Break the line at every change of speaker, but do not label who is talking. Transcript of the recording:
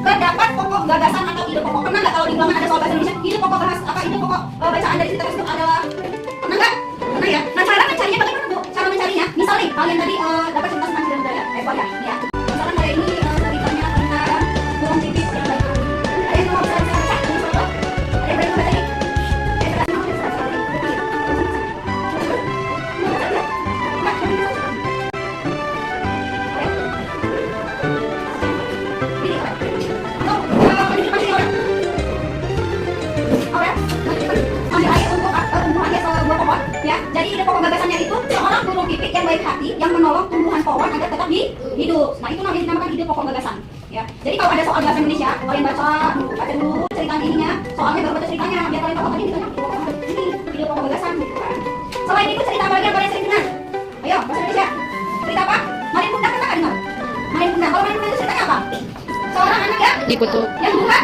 Terdapat pokok gagasan atau ide pokok. Pernah nggak kalau di ulangan ada soal bahasa Indonesia, ide pokok bahas apa, ide pokok bacaan dari cerita tersebut adalah, pernah nggak? Pernah ya. Nah, cara mencarinya bagaimana Bu? Cara mencarinya, misal nih kalian tadi dapat cerita tentang dan budaya, ya. Misalkan kayak ini ceritanya tentang burung pipit yang baik. Ada yang mau bisa baca? Ada yang berani baca nih? Ya, jadi ide pokok gagasannya itu seorang burung pipit yang baik hati yang menolong tumbuhan pohon agar tetap hidup. Nah, itu namanya dinamakan ide pokok gagasan. Ya, jadi kalau ada soal bahasa Indonesia, kalian baca dulu ceritanya ininya, soalnya baru baca ceritanya, biar kalian tahu tadi ditanya ini ide pokok gagasan. Gitu kan. Selain itu cerita apa lagi yang kalian sering dengar? Ayo, bahasa Indonesia. Cerita apa? Marin Bunda, pernah nggak dengar? Marin Bunda. Kalau Marin Bunda itu ceritanya apa? Seorang anak ya?
Dikutuk.
Yang bukan